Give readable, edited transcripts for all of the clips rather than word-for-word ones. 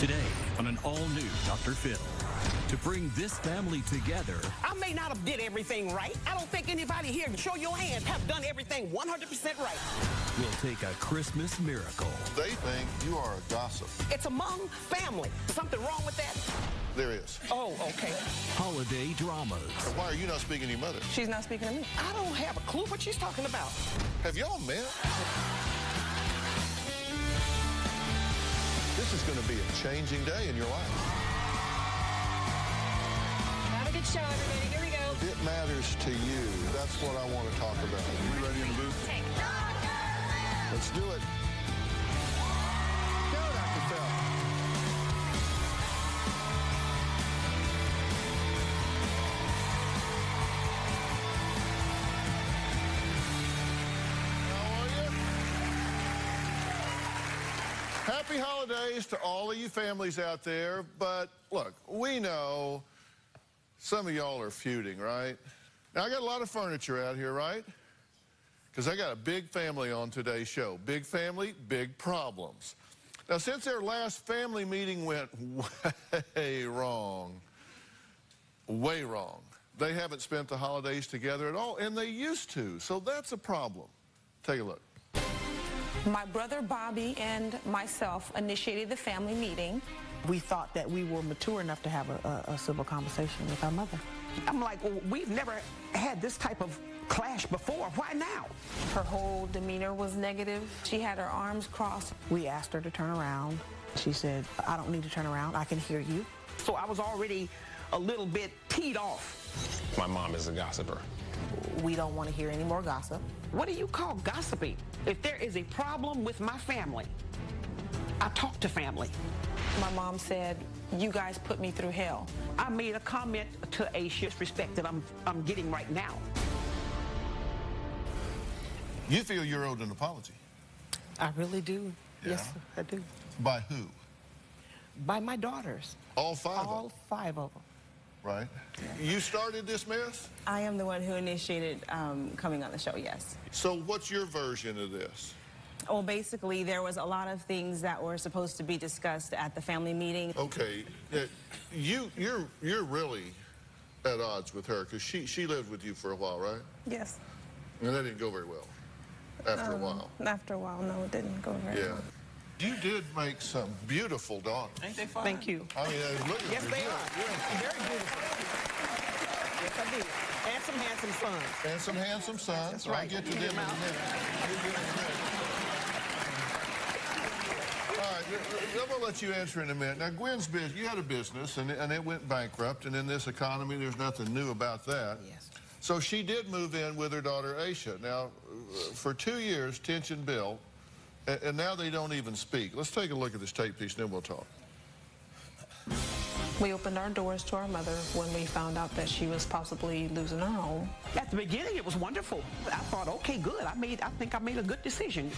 Today on an all-new Dr. Phil. To bring this family together. I may not have did everything right. I don't think anybody here, show your hand, have done everything 100% right. We'll take a Christmas miracle. They think you are a gossip. It's among family. Something wrong with that? There is. Oh, okay. Holiday dramas. Why are you not speaking to your mother? She's not speaking to me. I don't have a clue what she's talking about. Have y'all met? This is going to be a changing day in your life. Have a good show, everybody. Here we go. It matters to you. That's what I want to talk about. Are you ready in the booth? Let's do it. Go, Dr. Phil. How are you? Happy holidays to all of you families out there. But look, we know some of y'all are feuding, right? Now, I got a lot of furniture out here, right? Because I got a big family on today's show. Big family, big problems. Now, since their last family meeting went way wrong, they haven't spent the holidays together at all, and they used to, so that's a problem. Take a look. My brother Bobby and myself initiated the family meeting. We thought that we were mature enough to have a civil conversation with our mother. I'm like, well, we've never had this type of clash before. Why now? Her whole demeanor was negative. She had her arms crossed. We asked her to turn around. She said, I don't need to turn around. I can hear you. So I was already a little bit teed off. My mom is a gossiper. We don't want to hear any more gossip. What do you call gossiping? If there is a problem with my family, I talk to family. My mom said, you guys put me through hell. I made a comment to a disrespect that I'm getting right now. You feel you're owed an apology. I really do. Yeah. Yes, I do. By who? By my daughters. All five of them? All five of them. Right. You started this mess? I am the one who initiated coming on the show, yes. So what's your version of this? Well, basically, there was a lot of things that were supposed to be discussed at the family meeting. Okay, you're really at odds with her because she lived with you for a while, right? Yes. And that didn't go very well after a while. After a while, no, it didn't go very Yeah. You did make some beautiful daughters. Ain't they fine? Thank you. I mean, look at Yes, them. they are. Yeah. Very beautiful. Yes, I did. And some handsome sons. And some handsome sons. That's right. I'll get to them in a minute. All right, I'm going to let you answer in a minute. Now, Gwen's business, you had a business, and it went bankrupt, and in this economy, there's nothing new about that. Yes. So she did move in with her daughter, Aisha. Now, for 2 years, tension built, and now they don't even speak. Let's take a look at this tape piece, and then we'll talk. We opened our doors to our mother when we found out that she was possibly losing her home. At the beginning, it was wonderful. I thought, okay, good. I think I made a good decision.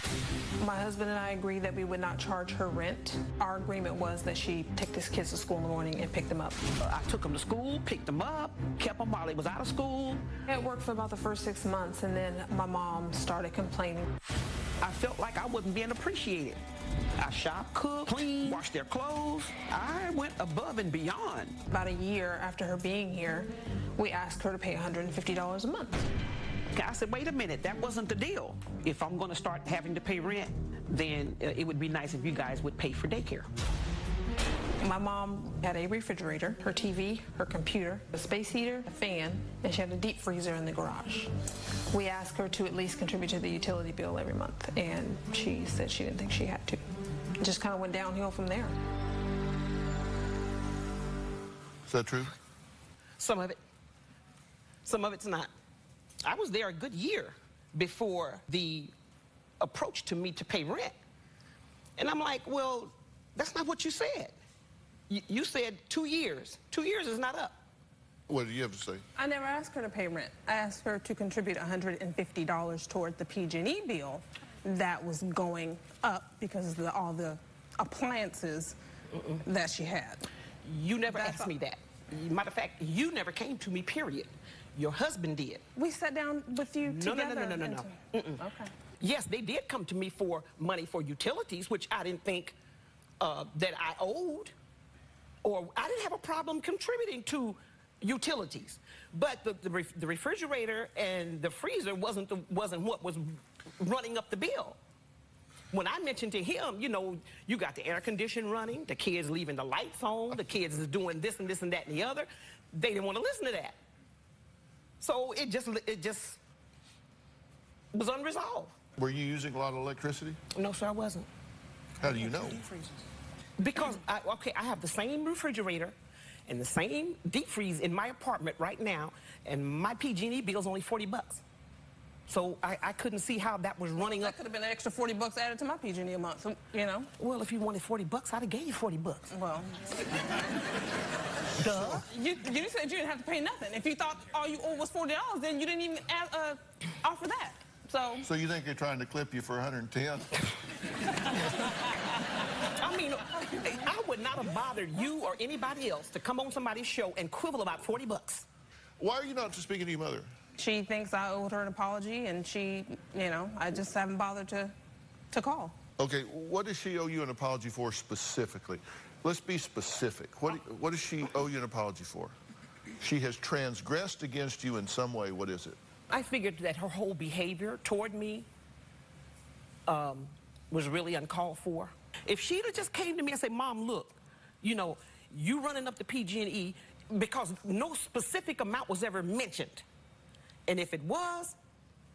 My husband and I agreed that we would not charge her rent. Our agreement was that she take these kids to school in the morning and pick them up. I took them to school, picked them up, kept them while they was out of school. It worked for about the first 6 months, and then my mom started complaining. I felt like I wasn't being appreciated. I shopped, cooked, cleaned, washed their clothes. I went above and beyond. About a year after her being here, we asked her to pay $150 a month. I said, wait a minute, that wasn't the deal. If I'm going to start having to pay rent, then it would be nice if you guys would pay for daycare. My mom had a refrigerator, her TV, her computer, a space heater, a fan, and she had a deep freezer in the garage. We asked her to at least contribute to the utility bill every month, and she said she didn't think she had to. It just kind of went downhill from there. Is that true? Some of it. Some of it's not. I was there a good year before the approach to me to pay rent. And I'm like, well, that's not what you said. You said 2 years. 2 years is not up. What do you have to say? I never asked her to pay rent. I asked her to contribute $150 toward the PG&E bill that was going up because of all the appliances that she had. You never asked me that. Matter of fact, you never came to me, period. Your husband did. We sat down with you together. No. Okay. Yes, they did come to me for money for utilities, which I didn't think that I owed, or I didn't have a problem contributing to utilities. But the refrigerator and the freezer wasn't what was running up the bill. When I mentioned to him, you know, you got the air conditioning running, the kids leaving the lights on, the kids is doing this and this and that and the other, they didn't want to listen to that. So it just was unresolved. Were you using a lot of electricity? No, sir, I wasn't. How do you know? Because, I have the same refrigerator and the same deep freeze in my apartment right now, and my PG&E bill's only $40. So I couldn't see how that was running up. That could have been an extra $40 added to my PG&E a month, you know? Well, if you wanted $40, I'd have gave you $40. Well, duh. You said you didn't have to pay nothing. If you thought all you owed was $40, then you didn't even offer that. So you think they're trying to clip you for 110? I mean, I would not have bothered you or anybody else to come on somebody's show and quibble about $40. Why are you not speaking to your mother? she thinks I owed her an apology, and she, you know, I just haven't bothered to call. Okay, what does she owe you an apology for specifically? Let's be specific. What does she owe you an apology for? She has transgressed against you in some way. What is it? I figured that her whole behavior toward me was really uncalled for. If she'd have just came to me and said, Mom, look, you know, you running up the PG&E, because no specific amount was ever mentioned. And if it was,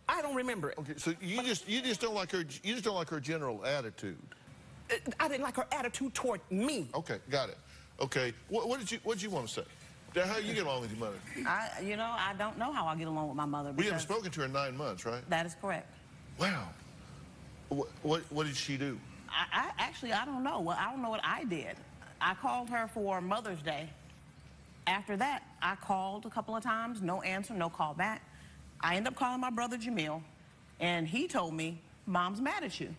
I don't remember it. Okay, so you just don't like her general attitude. I didn't like her attitude toward me. Okay, got it. Okay, what did you want to say? How do you get along with your mother? I don't know how I get along with my mother. We haven't spoken to her in 9 months, right? That is correct. Wow. What did she do? I don't know. Well, I don't know what I did. I called her for Mother's Day. After that, I called a couple of times, no answer, no call back. I ended up calling my brother Jamil, and he told me, Mom's mad at you.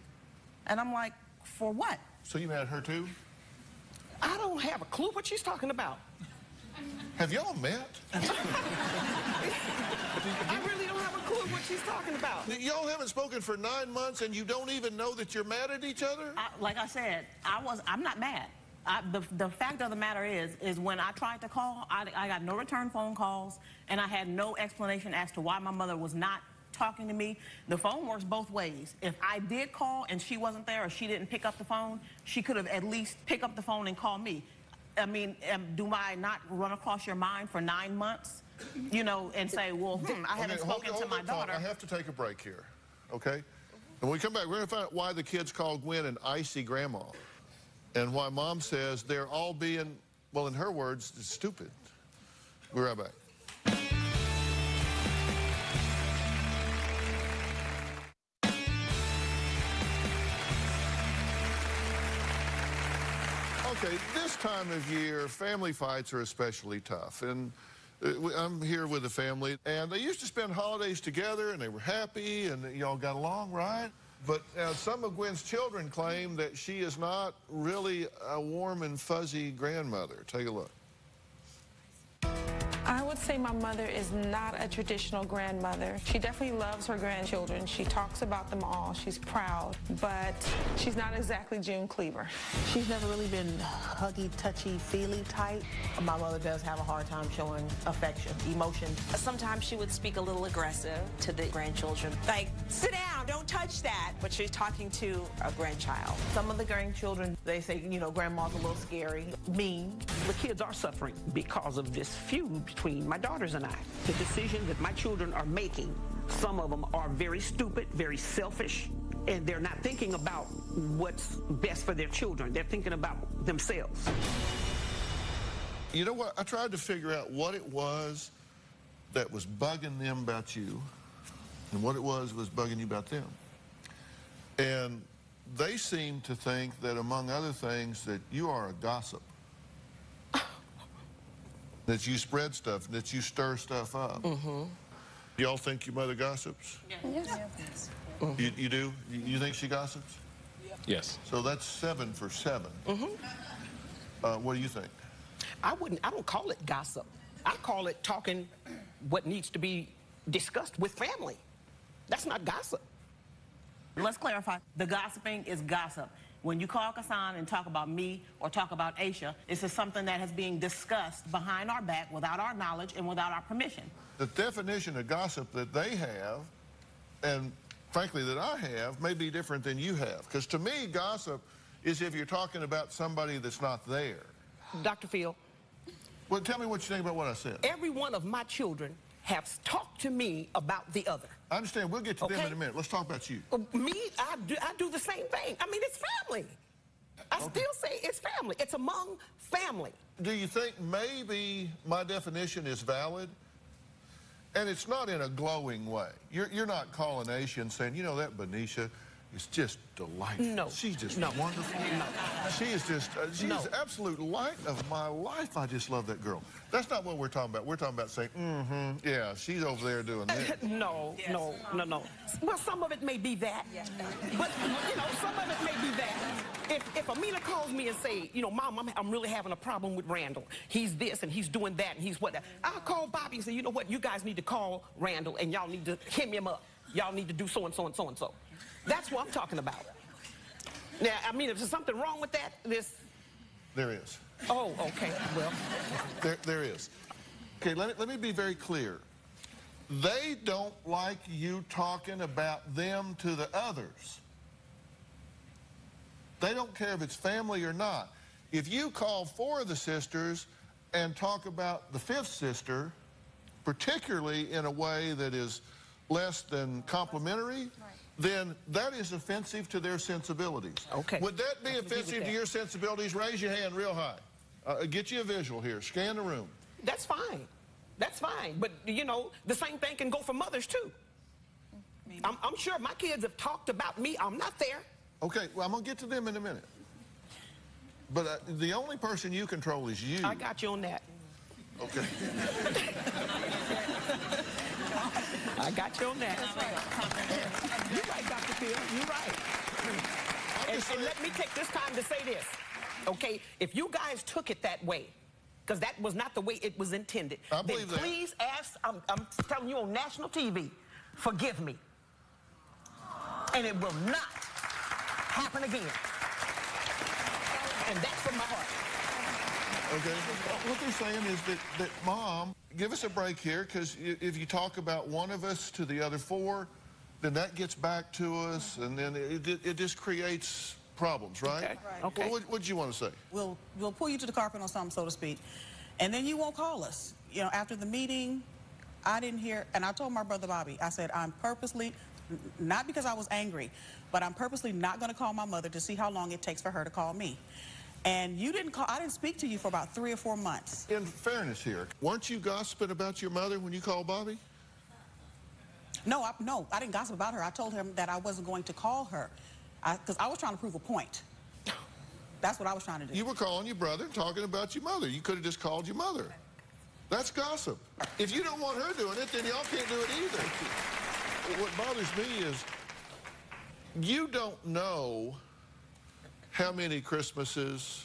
And I'm like, for what? So you mad at her too? I don't have a clue what she's talking about. Have y'all met? I really don't have a clue what she's talking about. Y'all haven't spoken for 9 months and you don't even know that you're mad at each other? Like I said, I'm not mad. The fact of the matter is when I tried to call, I got no return phone calls, and I had no explanation as to why my mother was not talking to me. The phone works both ways. If I did call and she wasn't there or she didn't pick up the phone, she could have at least picked up the phone and called me. I mean, do I not run across your mind for 9 months, you know, and say, well, I haven't spoken to my daughter. I have to take a break here, okay? And when we come back, we're going to find out why the kids call Gwen an icy grandma and why Mom says they're all being, well, in her words, stupid. We'll be right back. Okay, this time of year, family fights are especially tough. And I'm here with a family, and they used to spend holidays together, and they were happy, and y'all got along, right? But some of Gwen's children claim that she is not really a warm and fuzzy grandmother. Take a look. I would say my mother is not a traditional grandmother. She definitely loves her grandchildren. She talks about them all. She's proud, but she's not exactly June Cleaver. She's never really been huggy, touchy, feely type. My mother does have a hard time showing affection, emotion. Sometimes she would speak a little aggressive to the grandchildren. Like, sit down, don't touch that. But she's talking to a grandchild. Some of the grandchildren, they say, you know, grandma's a little scary, mean. The kids are suffering because of this feud between my daughters and I. The decisions that my children are making, some of them are very stupid, very selfish, and they're not thinking about what's best for their children. They're thinking about themselves. You know what? I tried to figure out what it was that was bugging them about you and what it was bugging you about them. And they seem to think that, among other things, that you are a gossip. That you spread stuff, that you stir stuff up. Mm-hmm. Y'all think your mother gossips? Yes. You do? You think she gossips? Yes. So that's 7 for 7. Mm-hmm. What do you think? I don't call it gossip. I call it talking what needs to be discussed with family. That's not gossip. Let's clarify. The gossiping is gossip. when you call Kasan and talk about me or talk about Aisha, this is something that is being discussed behind our back without our knowledge and without our permission. The definition of gossip that they have, and frankly that I have, may be different than you have. Because to me, gossip is if you're talking about somebody that's not there. Dr. Phil. Well, tell me what you think about what I said. Every one of my children has talked to me about the other. I understand. We'll get to them in a minute. Let's talk about you. Me, I do the same thing. I mean, it's family. I still say it's family. It's among family. Do you think maybe my definition is valid? And it's not in a glowing way. You're not calling Aisha and saying, you know, that Benicia is just delightful. No. She's just no. wonderful. No. She is just, she's the absolute light of my life. I just love that girl. That's not what we're talking about. We're talking about saying, yeah, she's over there doing this. No. Well, some of it may be that. But, you know, some of it may be that. If Amina calls me and say, you know, Mom, I'm really having a problem with Randall. He's this and he's doing that and he's what. I'll call Bobby and say, you know what, you guys need to call Randall and y'all need to hem him up. Y'all need to do so and so and so and so. That's what I'm talking about. Now, I mean, if there's something wrong with that, There is. Oh, okay, well. There is. Okay, let me be very clear. They don't like you talking about them to the others. They don't care if it's family or not. If you call 4 of the sisters and talk about the 5th sister, particularly in a way that is less than complimentary, then that is offensive to their sensibilities. Okay. Would that be offensive to your sensibilities? Raise your hand real high. Get you a visual here. Scan the room. That's fine. That's fine. But, you know, the same thing can go for mothers, too. I'm sure my kids have talked about me. I'm not there. Okay, well, I'm going to get to them in a minute. But the only person you control is you. I got you on that. Okay. I got you on that. You're right, Dr. Phil. You're right. And let me take this time to say this, okay? If you guys took it that way, because that was not the way it was intended, I believe then please ask, I'm telling you on national TV, forgive me. And it will not happen again. And that's from my heart. Okay, what they're saying is that Mom, give us a break here, because if you talk about one of us to the other 4, then that gets back to us, and then it just creates problems, right? Okay. Okay. Well, what did you want to say? We'll pull you to the carpet on something, so to speak, and then you won't call us. You know, after the meeting, I didn't hear, and I told my brother Bobby, I said, I'm purposely, not because I was angry, but I'm purposely not going to call my mother to see how long it takes for her to call me. And you didn't call, I didn't speak to you for about 3 or 4 months. In fairness here, weren't you gossiping about your mother when you called Bobby? No, I didn't gossip about her. I told him that I wasn't going to call her because I was trying to prove a point. That's what I was trying to do. You were calling your brother and talking about your mother. You could have just called your mother. That's gossip. If you don't want her doing it, then y'all can't do it either. What bothers me is you don't know how many Christmases,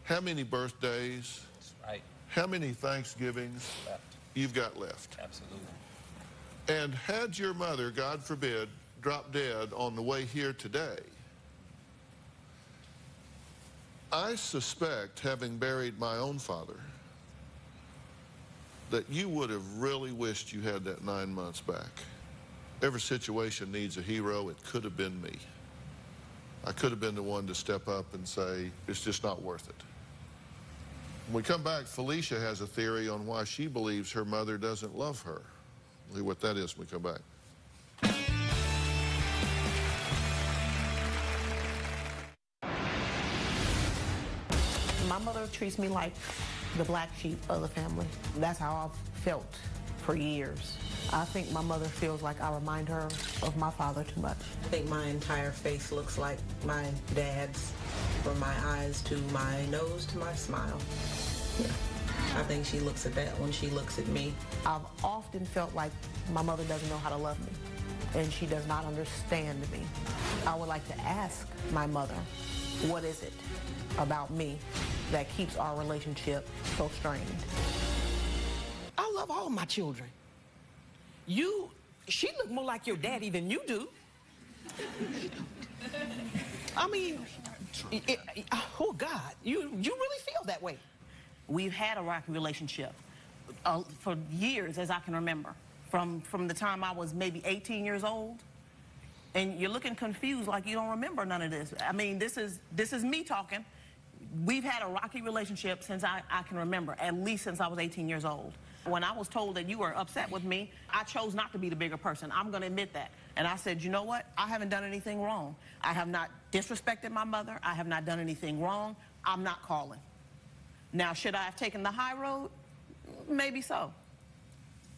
how many birthdays, right, how many Thanksgivings you've got left. Absolutely. And had your mother, God forbid, dropped dead on the way here today, I suspect, having buried my own father, that you would have really wished you had that 9 months back. Every situation needs a hero. It could have been me. I could have been the one to step up and say, it's just not worth it. When we come back, Felicia has a theory on why she believes her mother doesn't love her. We'll see what that is when we come back. My mother treats me like the black sheep of the family. That's how I've felt for years. I think my mother feels like I remind her of my father too much. I think my entire face looks like my dad's, from my eyes to my nose to my smile. Yeah. I think she looks at that when she looks at me. I've often felt like my mother doesn't know how to love me, and she does not understand me. I would like to ask my mother, what is it about me that keeps our relationship so strained? I love all my children. She look more like your daddy than you do. I mean, oh God, you really feel that way? We've had a rocky relationship for years, as I can remember, from the time I was maybe 18 years old. And you're looking confused, like you don't remember none of this. I mean, this is me talking. We've had a rocky relationship since I can remember, at least since I was 18 years old. When I was told that you were upset with me, I chose not to be the bigger person. I'm going to admit that. And I said, you know what? I haven't done anything wrong. I have not disrespected my mother. I have not done anything wrong. I'm not calling. Now, should I have taken the high road? Maybe so.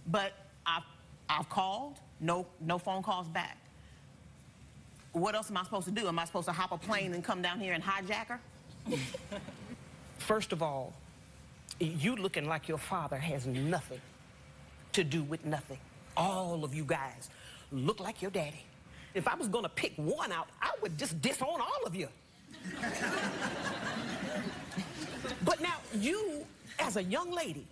But I've called, no phone calls back. What else am I supposed to do? Am I supposed to hop a plane and come down here and hijack her? First of all, you looking like your father has nothing to do with nothing. All of you guys look like your daddy. If I was going to pick one out, I would just disown all of you. But now, you, as a young lady,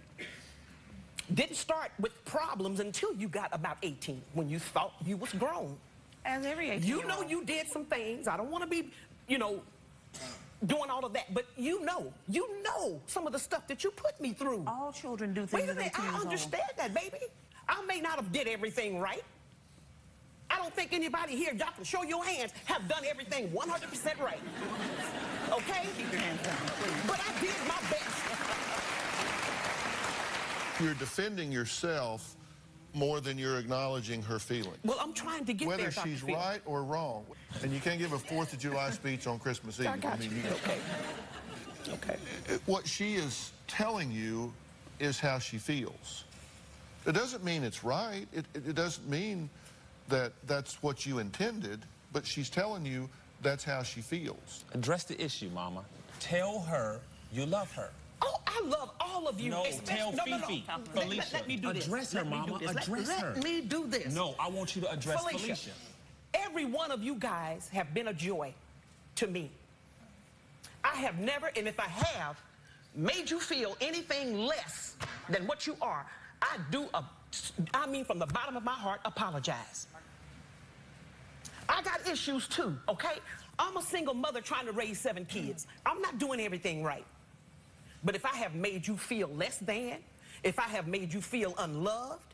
didn't start with problems until you got about 18, when you thought you was grown. As every 18-year-old. You know you did some things. I don't want to be, you know, doing all of that, but you know some of the stuff that you put me through. All children do things. Wait a minute, I understand that, baby. I may not have did everything right. I don't think anybody here, y'all can show your hands, have done everything 100% right. Okay? Keep your hands down, please. But I did my best. You're defending yourself more than you're acknowledging her feelings. Well, I'm trying to get whether there, she's right or wrong. And you can't give a 4th of July speech on Christmas Eve. I got you. Okay. Okay. What she is telling you is how she feels. It doesn't mean it's right. It doesn't mean that that's what you intended, but she's telling you that's how she feels. Address the issue, Mama. Tell her you love her. Oh, I love all of you. No, tell Fifi, Felicia. Let me do this. Address her, Mama. Address her. Let me do this. No, I want you to address Felicia. Every one of you guys have been a joy to me. I have never, and if I have, made you feel anything less than what you are, I mean from the bottom of my heart, apologize. I got issues too, okay? I'm a single mother trying to raise 7 kids. I'm not doing everything right. But if I have made you feel less than, if I have made you feel unloved,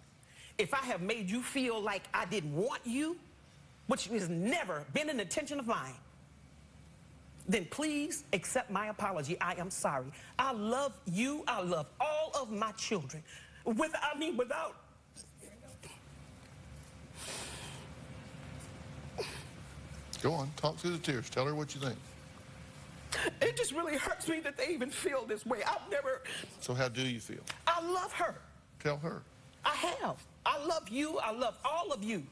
if I have made you feel like I didn't want you, which has never been an intention of mine, then please accept my apology. I am sorry. I love you. I love all of my children. Without. Go on, talk through the tears. Tell her what you think. It just really hurts me that they even feel this way. I've never... So how do you feel? I love her. Tell her. I have. I love you. I love all of you.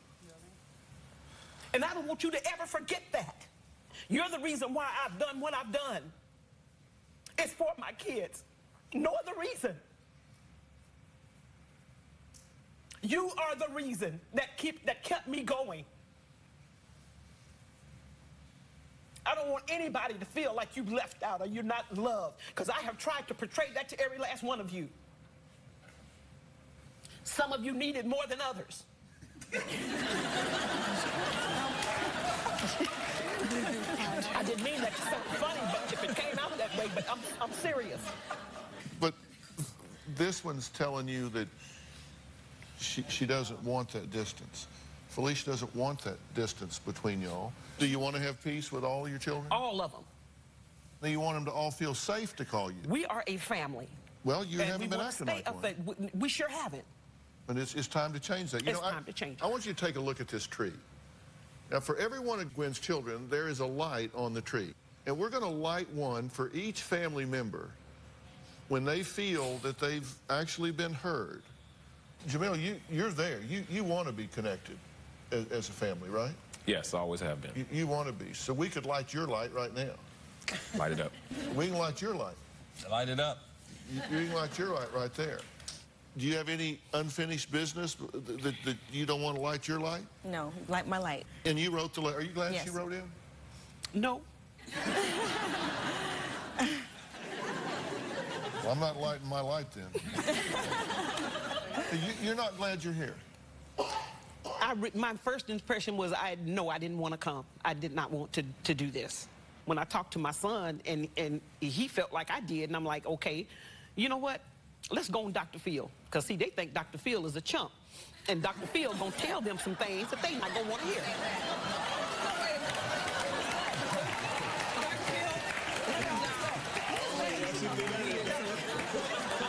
And I don't want you to ever forget that. You're the reason why I've done what I've done. It's for my kids. No other reason. You are the reason that kept me going. I don't want anybody to feel like you left out or you're not loved, because I have tried to portray that to every last one of you. Some of you need it more than others. I didn't mean that to sound funny, but if it came out that way, but I'm serious. But this one's telling you that she doesn't want that distance. Felicia doesn't want that distance between y'all. Do you want to have peace with all of your children? All of them. Do you want them to all feel safe to call you? We are a family. Well, you haven't been acting like one. We sure haven't. But it's time to change that. It's time to change it. I want you to take a look at this tree. Now, for every one of Gwen's children, there is a light on the tree. And we're going to light one for each family member when they feel that they've actually been heard. Jamil, you're there. You want to be connected as a family, right? Yes, I always have been. You want to be. So we could light your light right now. Light it up. We can light your light. Light it up. You can light your light right there. Do you have any unfinished business that you don't want to light your light? No, light my light. And you wrote the letter. Are you glad Yes. she wrote in? No. Well, I'm not lighting my light then. You're not glad you're here? My first impression was I didn't want to come. I did not want to do this. when I talked to my son, and he felt like I did, and I'm like, okay, you know what? Let's go on Dr. Phil, because see, they think Dr. Phil is a chump, and Dr. Phil gonna tell them some things that they not gonna want to hear.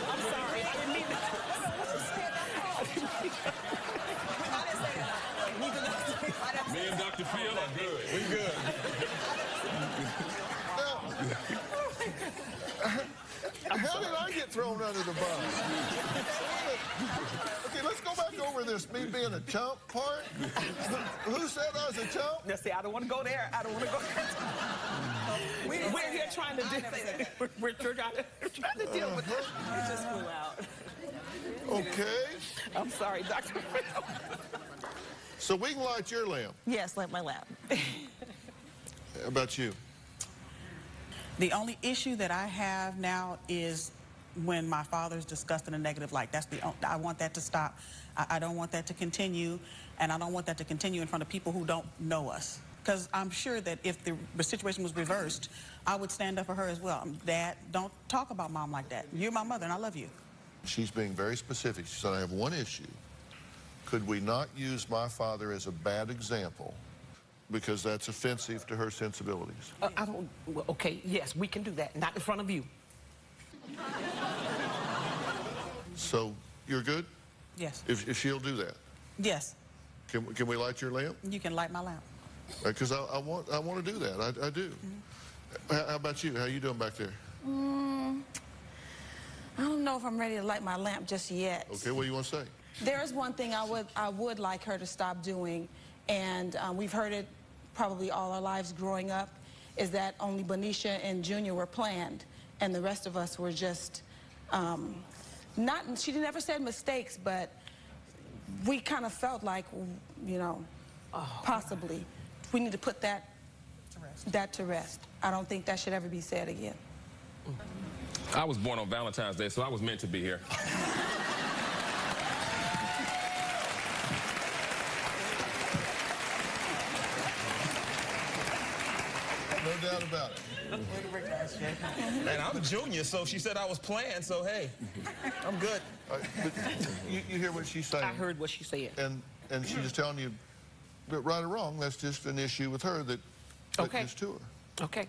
I'm sorry, I didn't mean that. Me and Dr. Phil are good. We good. How did I get thrown under the bus? Okay, let's go back over this me being a chump part. Who said I was a chump? Now, see, I don't want to go there. I don't want to go there. We're here trying to do. We're trying to deal with it. It just flew out. Okay. I'm sorry, Dr. Phil. So we can light your lamp. Yes, light my lamp. How about you? The only issue that I have now is when my father's discussed in a negative light. I want that to stop. I don't want that to continue, and I don't want that to continue in front of people who don't know us. Because I'm sure that if the situation was reversed, I would stand up for her as well. Dad, don't talk about Mom like that. You're my mother, and I love you. She's being very specific. She said, I have one issue. Could we not use my father as a bad example? Because that's offensive to her sensibilities. I don't, well, okay, yes, we can do that. Not in front of you. So you're good? Yes. If she'll do that? Yes. Can we light your lamp? You can light my lamp. Because I want to do that. I do. Mm-hmm. How about you? How you doing back there? I don't know if I'm ready to light my lamp just yet. Okay, what do you want to say? There is one thing I would like her to stop doing, and we've heard it probably all our lives growing up, is that only Benicia and Junior were planned, and the rest of us were just she never said mistakes, but we kind of felt like, you know, possibly we need to put that to rest. I don't think that should ever be said again. I was born on Valentine's Day, so I was meant to be here. No doubt about it. And I'm a junior, so she said I was playing, so hey, I'm good. But you hear what she's saying? I heard what she said. And she's just telling you that right or wrong, that's just an issue with her that is to her. Okay.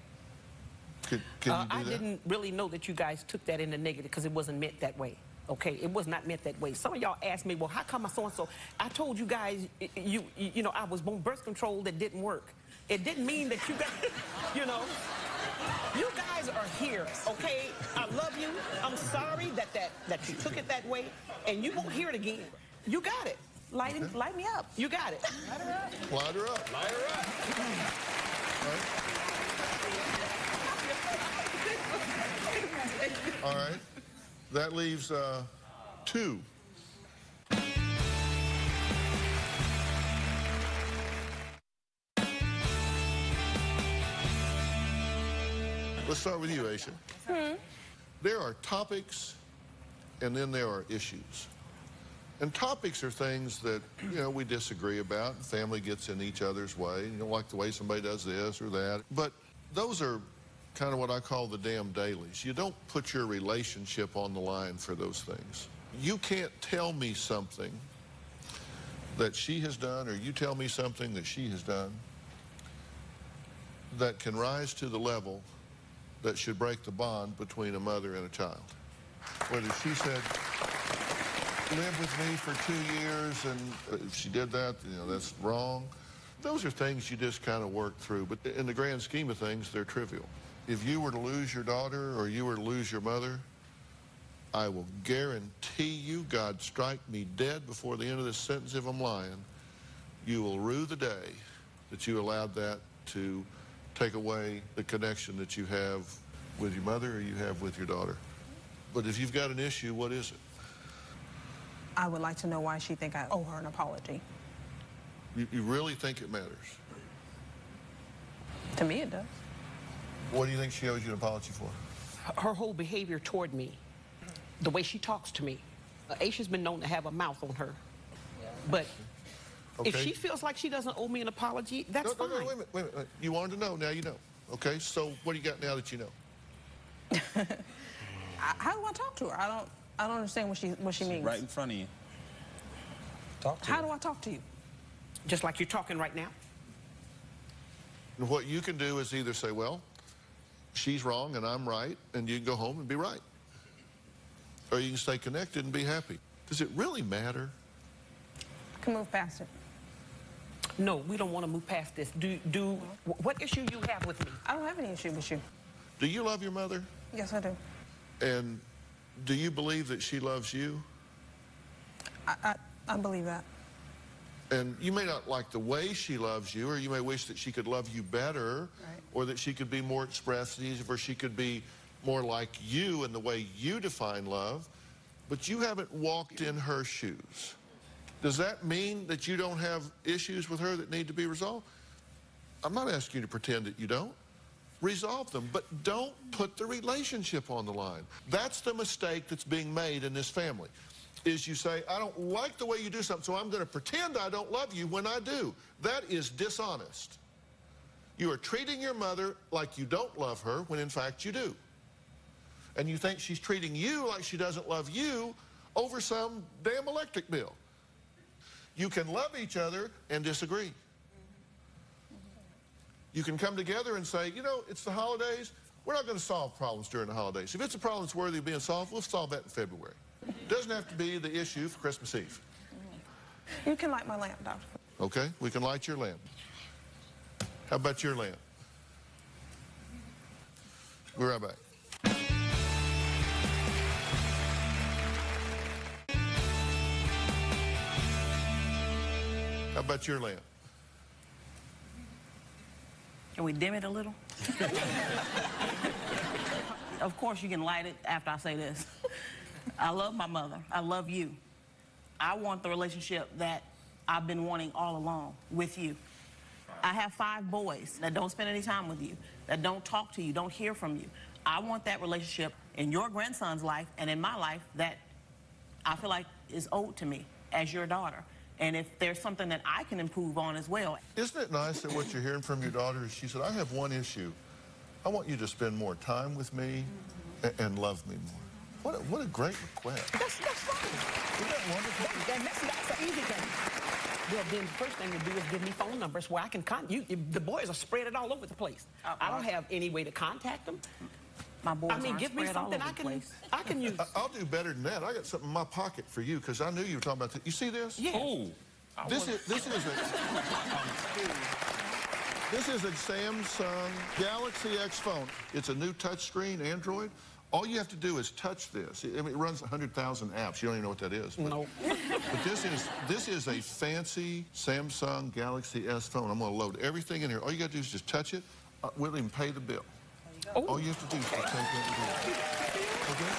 Can you do that? I didn't really know that you guys took that in the negative because it wasn't meant that way. Okay, it was not meant that way. Some of y'all asked me, well, how come my so-and-so? I told you guys, you know, I was on birth control that didn't work. It didn't mean that you guys, you know, you guys are here, okay? I love you. I'm sorry that you took it that way, and you won't hear it again. You got it. Light me up. You got it. Light her up. Light her up. Light her up. All right. That leaves 2. Let's start with you, Aisha. There are topics, and then there are issues. And topics are things that, you know, we disagree about. Family gets in each other's way. You don't like the way somebody does this or that. But those are kind of what I call the damn dailies. You don't put your relationship on the line for those things. You can't tell me something that she has done, or you tell me something that she has done that can rise to the level that should break the bond between a mother and a child. Whether she said, live with me for 2 years, and if she did that, you know, that's wrong. Those are things you just kind of work through, but in the grand scheme of things, they're trivial. If you were to lose your daughter or you were to lose your mother, I will guarantee you, God strike me dead before the end of this sentence if I'm lying, you will rue the day that you allowed that to take away the connection that you have with your mother or you have with your daughter. But if you've got an issue, what is it? I would like to know why she think I owe her an apology. You really think it matters? To me, it does. What do you think she owes you an apology for? Her whole behavior toward me, the way she talks to me. Aisha's been known to have a mouth on her. But if she feels like she doesn't owe me an apology, that's fine. No, wait a minute. You wanted to know, now you know. Okay, so what do you got now that you know? How do I talk to her? I don't understand what she means. Right in front of you. Talk to her. How do I talk to you? Just like you're talking right now. And what you can do is either say, well, she's wrong and I'm right, and you can go home and be right. Or you can stay connected and be happy. Does it really matter? I can move past it. No, we don't want to move past this. What issue you have with me? I don't have any issue with you. Do you love your mother? Yes, I do. And do you believe that she loves you? I believe that. And you may not like the way she loves you, or you may wish that she could love you better, right, or that she could be more expressive, or she could be more like you in the way you define love, but you haven't walked in her shoes. Does that mean that you don't have issues with her that need to be resolved? I'm not asking you to pretend that you don't. Resolve them, but don't put the relationship on the line. That's the mistake that's being made in this family, is you say, I don't like the way you do something, so I'm going to pretend I don't love you when I do. That is dishonest. You are treating your mother like you don't love her when in fact you do. And you think she's treating you like she doesn't love you over some damn electric bill. You can love each other and disagree. You can come together and say, you know, it's the holidays. We're not going to solve problems during the holidays. If it's a problem that's worthy of being solved, we'll solve that in February. It doesn't have to be the issue for Christmas Eve. You can light my lamp, Doctor. Okay, we can light your lamp. How about your lamp? We'll be right back. How about your lamp? Can we dim it a little? Of course you can light it after I say this. I love my mother. I love you. I want the relationship that I've been wanting all along with you. I have 5 boys that don't spend any time with you, that don't talk to you, don't hear from you. I want that relationship in your grandson's life and in my life that I feel like is owed to me as your daughter. And if there's something that I can improve on as well. Isn't it nice that what you're hearing from your daughter is she said, I have one issue. I want you to spend more time with me and love me more. What a great request. That's fine. Isn't that wonderful? That's an easy thing. Well, then the first thing to do is give me phone numbers where I can contact you. The boys are spread all over the place. I don't have any way to contact them. My boys give me something I can use. I'll do better than that. I got something in my pocket for you because I knew you were talking about this. You see this? Yeah. Oh. This is a Samsung Galaxy X phone. It's a new touchscreen Android. All you have to do is touch this. I mean, it runs 100,000 apps. You don't even know what that is. But, no. But this is a fancy Samsung Galaxy S phone. I'm going to load everything in here. All you got to do is just touch it. We'll even pay the bill. All you have to do is take that bill. Okay?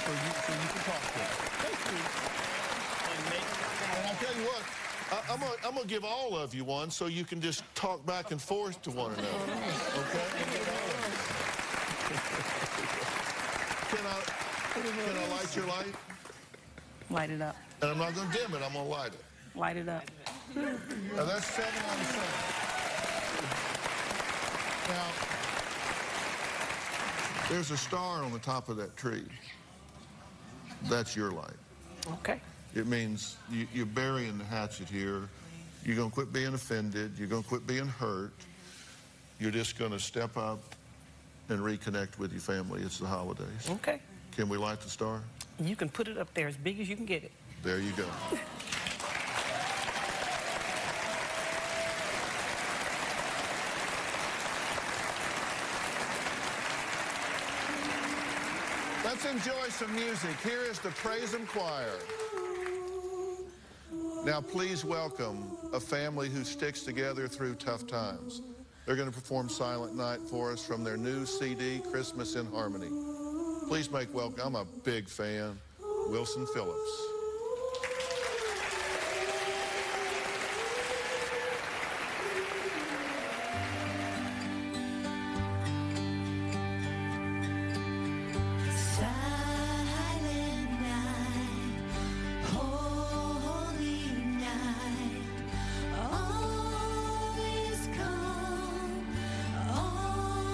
So you can talk to it. Thank you. And I'll tell you what. I'm gonna give all of you one so you can just talk back and forth to one another. Okay? Can I light your light? Light it up. And I'm not gonna dim it, I'm gonna light it. Light it up. Now that's 7 on 7. Now, there's a star on the top of that tree. That's your light. Okay. It means you're burying the hatchet here. You're going to quit being offended. You're going to quit being hurt. You're just going to step up and reconnect with your family. It's the holidays. Okay. Can we light the star? You can put it up there as big as you can get it. There you go. Let's enjoy some music. Here is the Praise 'em Choir. Now, please welcome a family who sticks together through tough times. They're going to perform Silent Night for us from their new CD, Christmas in Harmony. Please make welcome, I'm a big fan, Wilson Phillips. Always come, always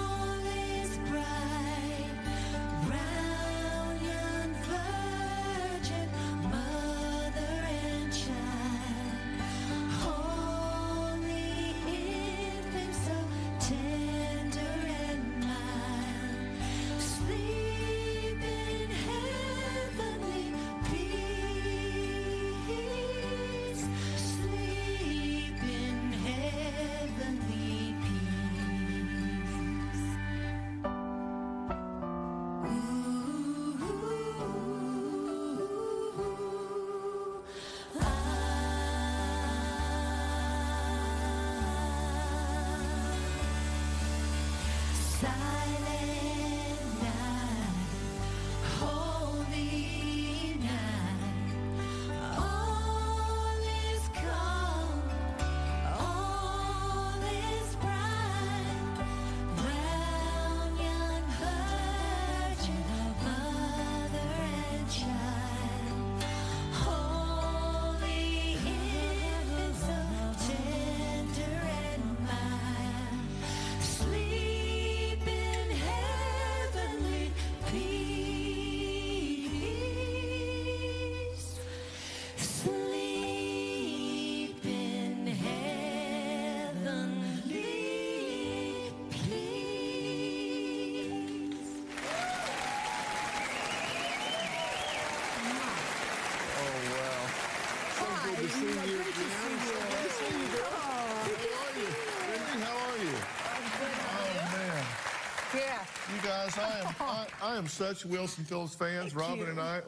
such Wilson Phillips fans, Robin and I,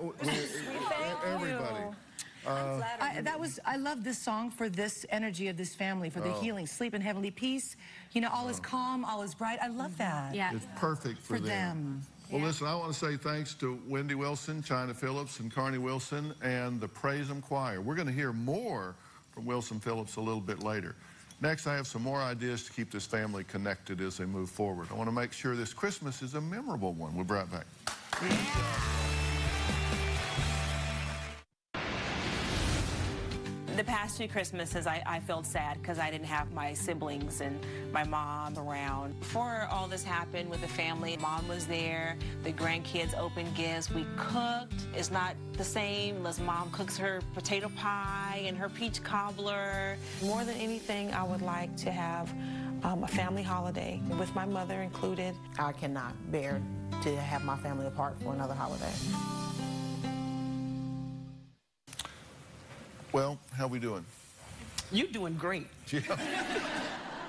everybody. I love this song for this energy of this family, for the healing, sleep in heavenly peace. You know, all is calm, all is bright. I love that. Yeah. It's perfect for them. Well, listen, I want to say thanks to Wendy Wilson, China Phillips, and Carney Wilson, and the Praise 'em Choir. We're going to hear more from Wilson Phillips a little bit later. Next, I have some more ideas to keep this family connected as they move forward. I want to make sure this Christmas is a memorable one. We'll be right back. The past two Christmases, I felt sad because I didn't have my siblings and my mom around. Before all this happened with the family, Mom was there, the grandkids opened gifts, we cooked. It's not the same unless Mom cooks her potato pie and her peach cobbler. More than anything, I would like to have a family holiday with my mother included. I cannot bear to have my family apart for another holiday. Well, how we doing? You're doing great. Yeah.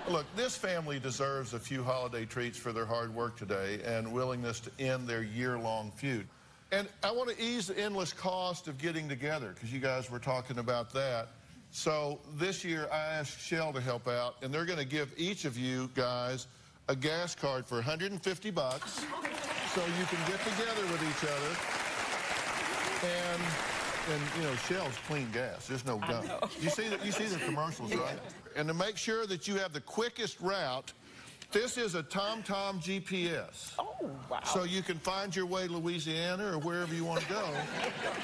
Look, this family deserves a few holiday treats for their hard work today and willingness to end their year-long feud. And I want to ease the endless cost of getting together, because you guys were talking about that. So this year, I asked Shell to help out, and they're going to give each of you guys a gas card for $150 so you can get together with each other. And you know, Shell's clean gas. There's no gum. You see the commercials, right? And to make sure that you have the quickest route, this is a TomTom GPS. Oh, wow. So you can find your way to Louisiana or wherever you want to go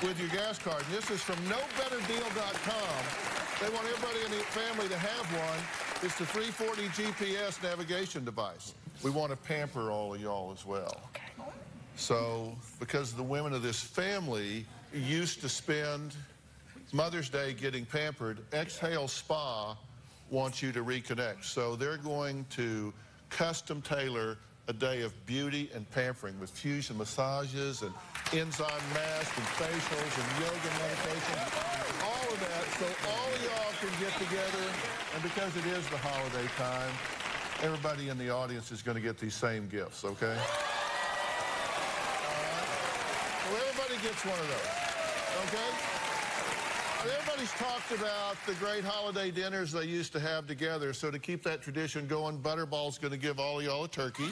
with your gas card. And this is from NoBetterDeal.com. They want everybody in the family to have one. It's the 340 GPS navigation device. We want to pamper all of y'all as well. Okay. So, because the women of this family used to spend Mother's Day getting pampered, Exhale Spa wants you to reconnect. So they're going to custom tailor a day of beauty and pampering with fusion massages and enzyme masks and facials and yoga meditation, all of that, so all of y'all can get together. And because it is the holiday time, everybody in the audience is going to get these same gifts, okay? Well, everybody gets one of those, okay? Everybody's talked about the great holiday dinners they used to have together, so to keep that tradition going, Butterball's going to give all of y'all a turkey.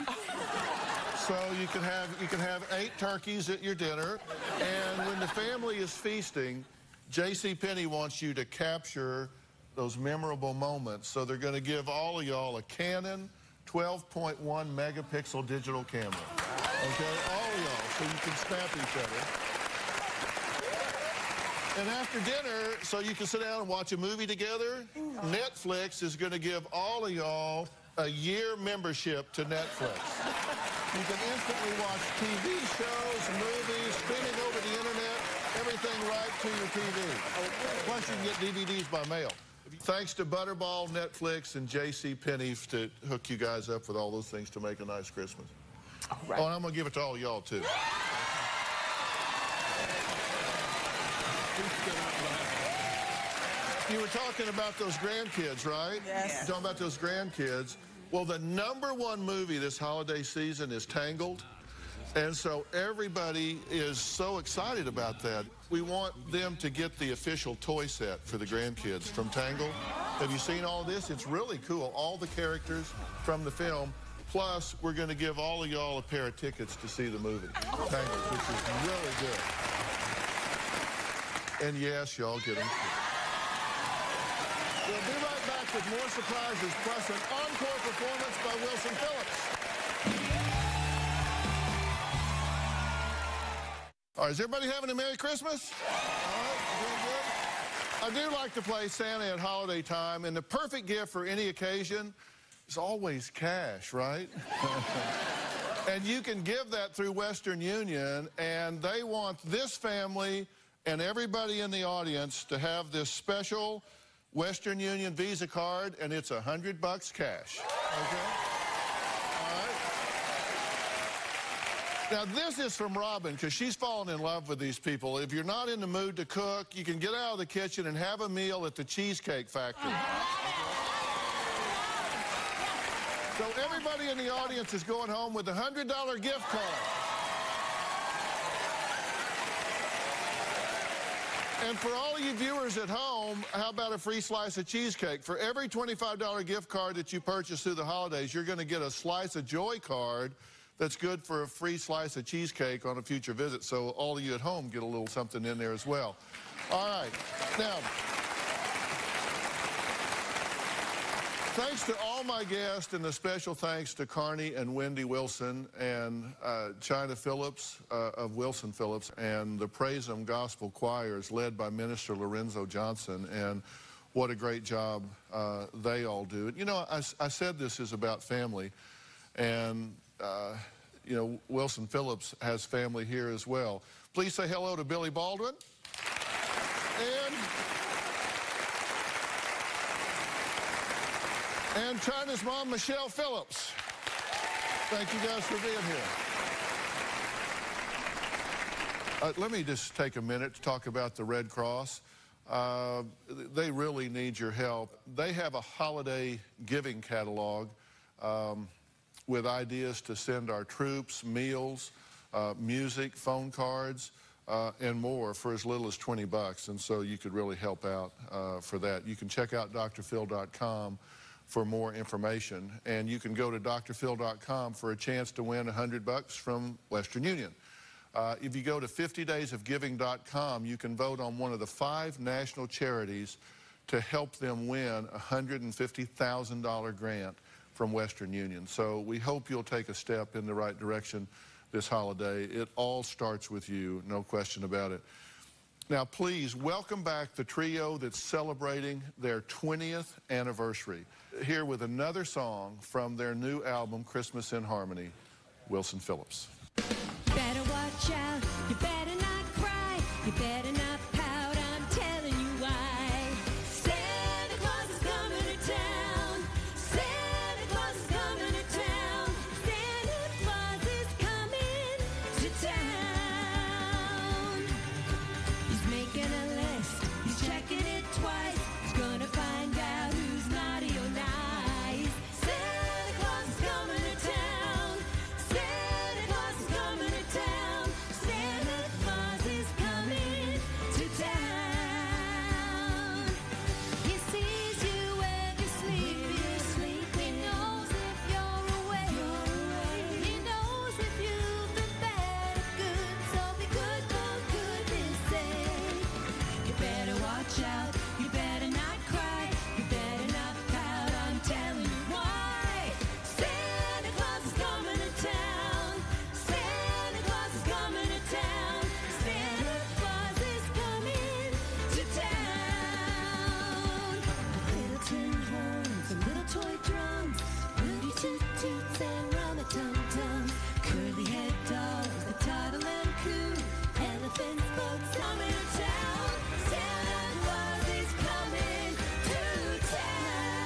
So you can have 8 turkeys at your dinner, and when the family is feasting, JCPenney wants you to capture those memorable moments, so they're going to give all of y'all a Canon 12.1 megapixel digital camera. Okay, all of y'all, so you can snap each other. And after dinner, so you can sit down and watch a movie together, Netflix is going to give all of y'all a year membership to Netflix. You can instantly watch TV shows, movies, streaming over the internet, everything right to your TV. Plus, you can get DVDs by mail. Thanks to Butterball, Netflix, and JCPenney to hook you guys up with all those things to make a nice Christmas. All right. Oh, and I'm going to give it to all y'all, too. You were talking about those grandkids, right? Yes. You're talking about those grandkids. Well, the #1 movie this holiday season is Tangled. And so everybody is so excited about that. We want them to get the official toy set for the grandkids from Tangled. Have you seen all this? It's really cool. All the characters from the film. Plus, we're going to give all of y'all a pair of tickets to see the movie, Tangled, which is really good. And yes, y'all get them. We'll be right back with more surprises, plus an encore performance by Wilson Phillips. All right, is everybody having a Merry Christmas? All right, doing good? I do like to play Santa at holiday time, and the perfect gift for any occasion is always cash, right? And you can give that through Western Union, and they want this family and everybody in the audience to have this special Western Union Visa card, and it's $100 cash, okay? All right? Now, this is from Robin, because she's fallen in love with these people. If you're not in the mood to cook, you can get out of the kitchen and have a meal at the Cheesecake Factory. So everybody in the audience is going home with a $100 gift card. And for all of you viewers at home, how about a free slice of cheesecake? For every $25 gift card that you purchase through the holidays, you're going to get a Slice of Joy card that's good for a free slice of cheesecake on a future visit. So all of you at home get a little something in there as well. All right. Now, thanks to all my guests, and a special thanks to Carney and Wendy Wilson and China Phillips of Wilson Phillips, and the Praise 'Em Gospel Choirs led by Minister Lorenzo Johnson. And what a great job they all do. You know, I said this is about family, and you know, Wilson Phillips has family here as well. Please say hello to Billy Baldwin. And China's mom, Michelle Phillips. Thank you guys for being here. Let me just take a minute to talk about the Red Cross. They really need your help. They have a holiday giving catalog with ideas to send our troops, meals, music, phone cards, and more for as little as $20. And so you could really help out for that. You can check out drphil.com for more information. And you can go to drphil.com for a chance to win $100 from Western Union. If you go to 50daysofgiving.com, you can vote on one of the 5 national charities to help them win a $150,000 grant from Western Union. So we hope you'll take a step in the right direction this holiday. It all starts with you, no question about it. Now, please welcome back the trio that's celebrating their 20th anniversary. Here with another song from their new album, Christmas in Harmony, Wilson Phillips. Better watch out, you better not cry, you better not pout, I'm telling you why. Santa Claus is coming to town, Santa Claus is coming to town, Santa Claus is coming to town. He's making a list, he's checking it twice, he's gonna find out who's naughty or nice. Santa Claus is coming to town, Santa Claus is coming to town, Santa Claus is coming to town. He sees you when you're sleeping, he knows if you're awake, he knows if you've been bad or good, so be good for goodness sake. You better watch out, you better not cry, you better not pout, I'm telling you why. Santa Claus is coming to town, Santa Claus is coming to town, Santa Claus is coming to town. Little tin horns and little toy drums, Rudy Toot Toots and Rum-a-Tum-Tums, curly head dogs that toddle and coo, elephants, boats coming to town, Santa Claus is coming to town.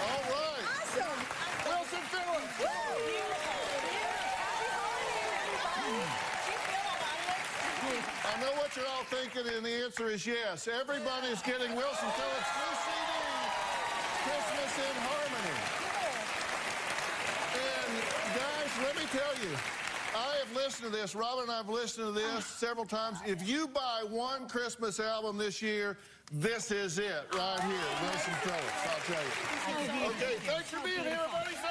All right. Awesome. Wilson Phillips. I know what you're all thinking, and the answer is yes. Everybody's getting Wilson Phillips' new CD, Christmas in Harmony. And guys, let me tell you, I have listened to this. Robin and I have listened to this several times. If you buy one Christmas album this year, this is it right here, Wilson Phillips, I'll tell you. Okay, thanks for being here, everybody. So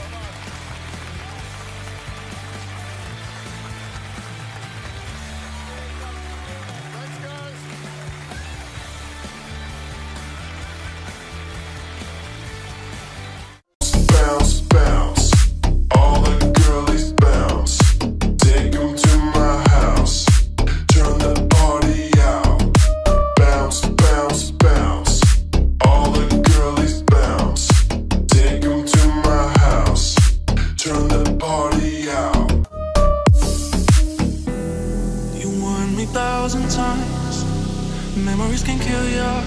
long. Thanks, guys. Bounce, bounce, all the girlies bounce. Take 'em to my house, turn the party out. Bounce, bounce, bounce, all the girlies bounce. Take 'em to my house, turn the party out. You warned me 1,000 times, memories can kill ya,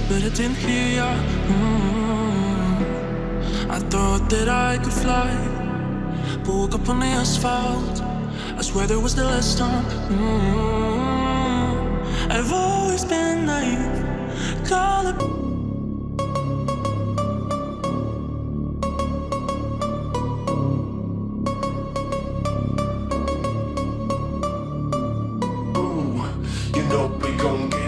but I didn't hear ya. I thought that I could fly, but woke up on the asphalt. I swear there was the last time. I've always been naive. Call it. You know we gon' get